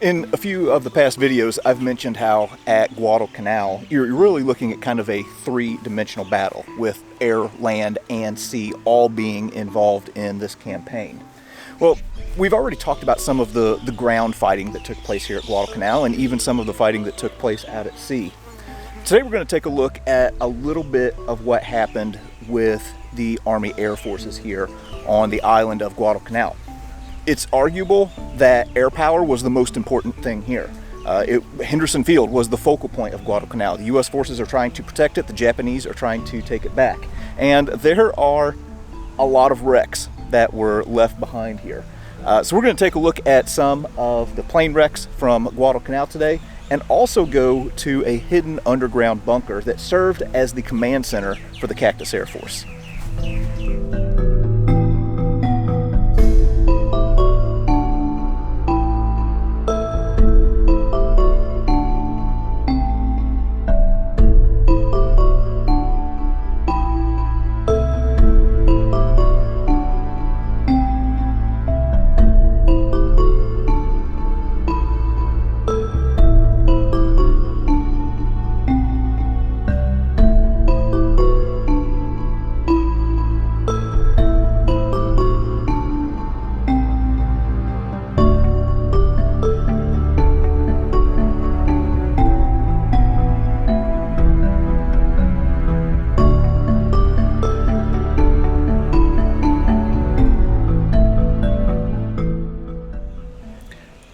In a few of the past videos, I've mentioned how at Guadalcanal, you're really looking at kind of a three-dimensional battle with air, land, and sea all being involved in this campaign. Well, we've already talked about some of the ground fighting that took place here at Guadalcanal and even some of the fighting that took place out at sea. Today we're going to take a look at a little bit of what happened with the Army Air Forces here on the island of Guadalcanal. It's arguable that air power was the most important thing here. Henderson Field was the focal point of Guadalcanal. The U.S. forces are trying to protect it, the Japanese are trying to take it back. And there are a lot of wrecks that were left behind here. So we're going to take a look at some of the plane wrecks from Guadalcanal today, and also go to a hidden underground bunker that served as the command center for the Cactus Air Force.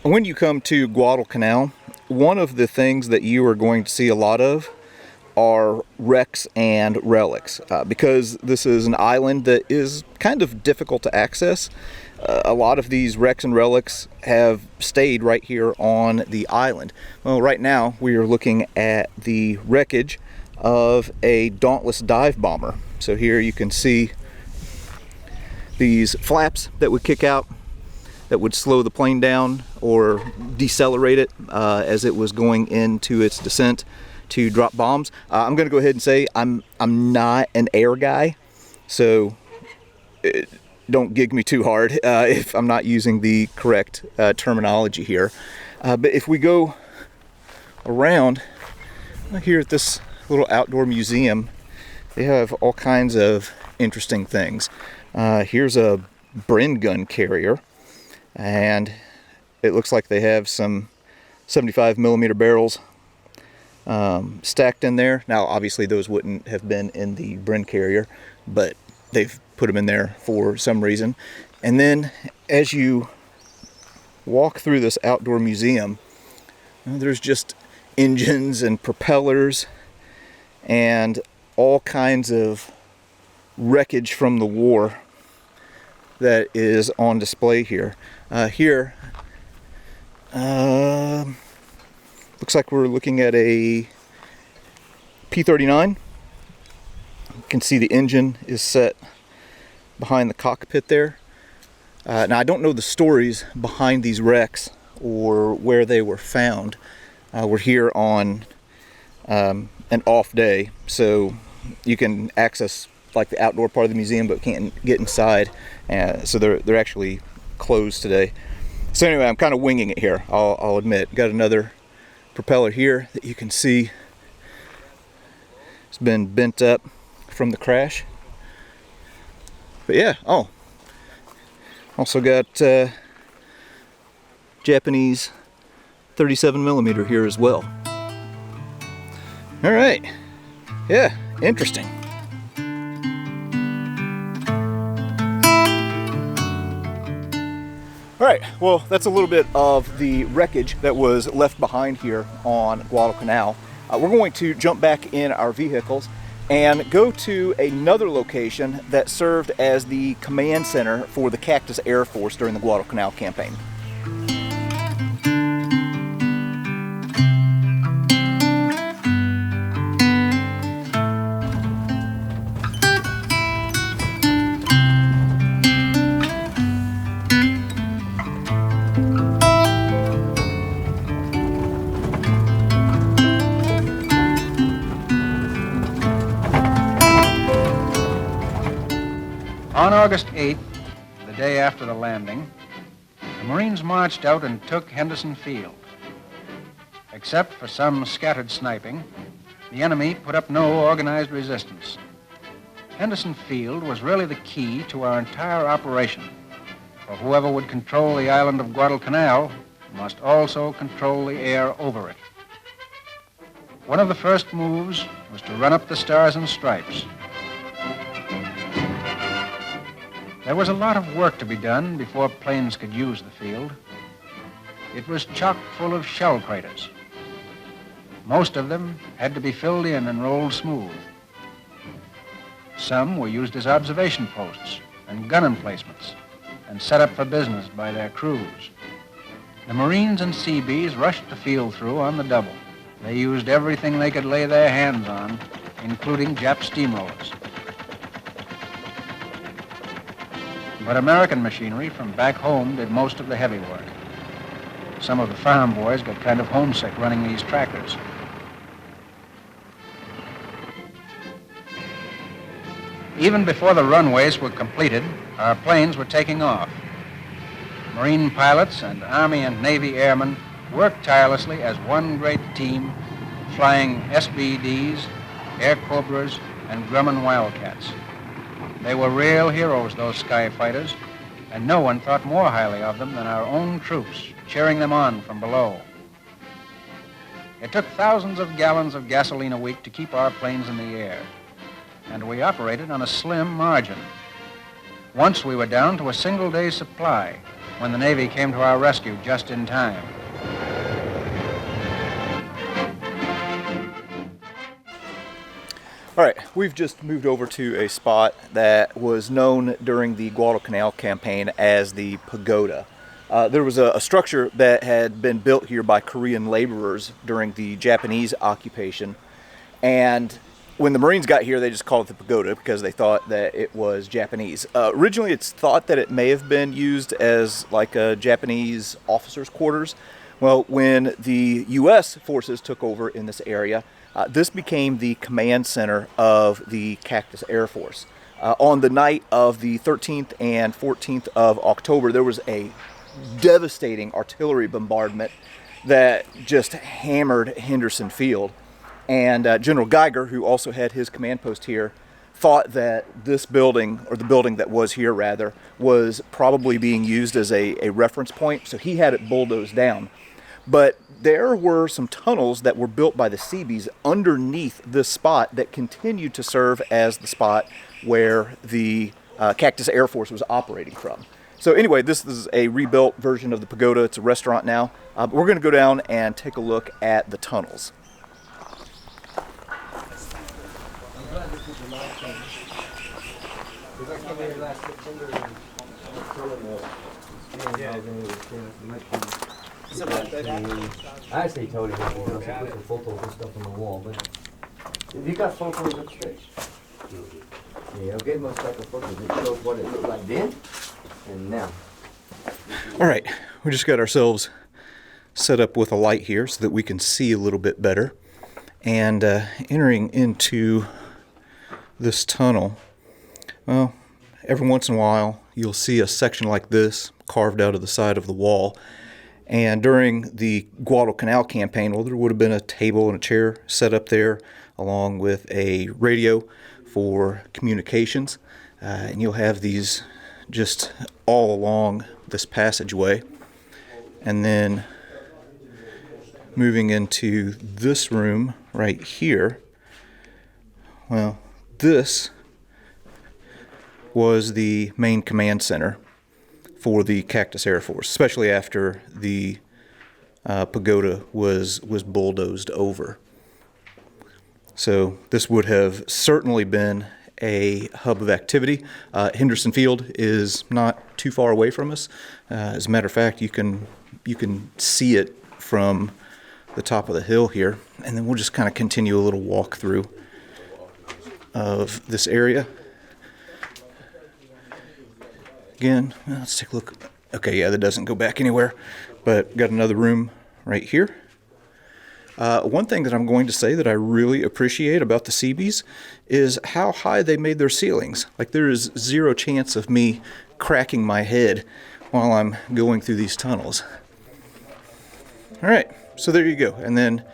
When you come to Guadalcanal, one of the things that you are going to see a lot of are wrecks and relics. Because this is an island that is kind of difficult to access, a lot of these wrecks and relics have stayed right here on the island. Well, right now we are looking at the wreckage of a Dauntless dive bomber. So here you can see these flaps that would kick out, that would slow the plane down or decelerate it as it was going into its descent to drop bombs. I'm going to go ahead and say I'm not an air guy, so don't gig me too hard if I'm not using the correct terminology here. But if we go around here at this little outdoor museum, they have all kinds of interesting things. Here's a Bren gun carrier. And it looks like they have some 75 millimeter barrels stacked in there. Now obviously those wouldn't have been in the Bren carrier, but they've put them in there for some reason. And then as you walk through this outdoor museum, there's just engines and propellers and all kinds of wreckage from the war that is on display here. Here, looks like we're looking at a P-39. You can see the engine is set behind the cockpit there. Now I don't know the stories behind these wrecks or where they were found. We're here on an off day, so you can access like the outdoor part of the museum, but can't get inside. So they're actually closed today. So anyway, I'm kind of winging it here, I'll admit. Got another propeller here that you can see it's been bent up from the crash. But yeah, also got Japanese 37 millimeter here as well. All right, yeah, interesting. All right, well, that's a little bit of the wreckage that was left behind here on Guadalcanal. We're going to jump back in our vehicles and go to another location that served as the command center for the Cactus Air Force during the Guadalcanal Campaign. On August 8th, the day after the landing, The Marines marched out and took Henderson Field. Except for some scattered sniping, the enemy put up no organized resistance. Henderson Field was really the key to our entire operation, for whoever would control the island of Guadalcanal must also control the air over it. One of the first moves was to run up the Stars and Stripes. There was a lot of work to be done before planes could use the field. It was chock full of shell craters. Most of them had to be filled in and rolled smooth. Some were used as observation posts and gun emplacements and set up for business by their crews. The Marines and Seabees rushed the field through on the double. They used everything they could lay their hands on, including Jap steamrollers. But American machinery from back home did most of the heavy work. Some of the farm boys got kind of homesick running these tractors. Even before the runways were completed, our planes were taking off. Marine pilots and Army and Navy airmen worked tirelessly as one great team, flying SBDs, Air Cobras, and Grumman Wildcats. They were real heroes, those sky fighters, and no one thought more highly of them than our own troops, cheering them on from below. It took thousands of gallons of gasoline a week to keep our planes in the air, and we operated on a slim margin. Once we were down to a single day's supply when the Navy came to our rescue just in time. All right, we've just moved over to a spot that was known during the Guadalcanal Campaign as the Pagoda. There was a structure that had been built here by Korean laborers during the Japanese occupation, and when the Marines got here, they just called it the Pagoda because they thought that it was Japanese. Originally, it's thought that it may have been used as like a Japanese officers' quarters. Well, when the U.S. forces took over in this area, this became the command center of the Cactus Air Force. On the night of the 13th and 14th of October, there was a devastating artillery bombardment that just hammered Henderson Field. And General Geiger, who also had his command post here, thought that this building, or the building that was here rather, was probably being used as a reference point, so he had it bulldozed down. But there were some tunnels that were built by the Seabees underneath this spot that continued to serve as the spot where the Cactus Air Force was operating from. So anyway, this is a rebuilt version of the Pagoda. It's a restaurant now. But we're going to go down and take a look at the tunnels. I actually told him that he put some photos and stuff on the wall, but have you got photos upstairs? Yeah, I'll give him a stack of photos that shows what it looked like then and now. All right, we just got ourselves set up with a light here so that we can see a little bit better. And entering into this tunnel, well, every once in a while you'll see a section like this carved out of the side of the wall. And during the Guadalcanal Campaign, well, there would have been a table and a chair set up there along with a radio for communications. And you'll have these just all along this passageway. And then moving into this room right here, well, this was the main command center for the Cactus Air Force, especially after the Pagoda was bulldozed over. So this would have certainly been a hub of activity. Henderson Field is not too far away from us. As a matter of fact, you can see it from the top of the hill here, and then we'll just kind of continue a little walk through of this area. Again, let's take a look. Okay, yeah, that doesn't go back anywhere, but got another room right here. One thing that I'm going to say that I really appreciate about the Seabees is how high they made their ceilings. Like, there is zero chance of me cracking my head while I'm going through these tunnels. All right, so there you go. And then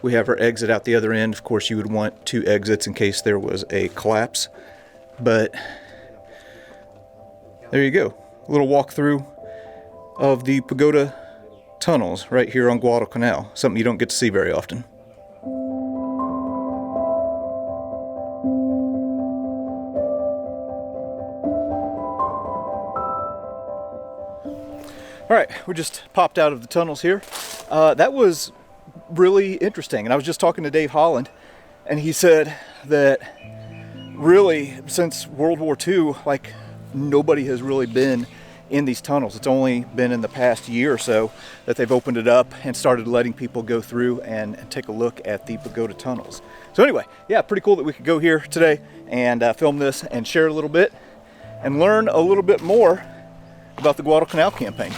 we have our exit out the other end. Of course, you would want 2 exits in case there was a collapse. But there you go. A little walkthrough of the Pagoda tunnels right here on Guadalcanal. Something you don't get to see very often. All right, we just popped out of the tunnels here. That was really interesting. And I was just talking to Dave Holland, and he said that really since World War II, like, nobody has really been in these tunnels. It's only been in the past year or so that they've opened it up and started letting people go through and take a look at the Pagoda tunnels. So anyway, yeah, pretty cool that we could go here today and film this and share a little bit and learn a little bit more about the Guadalcanal Campaign.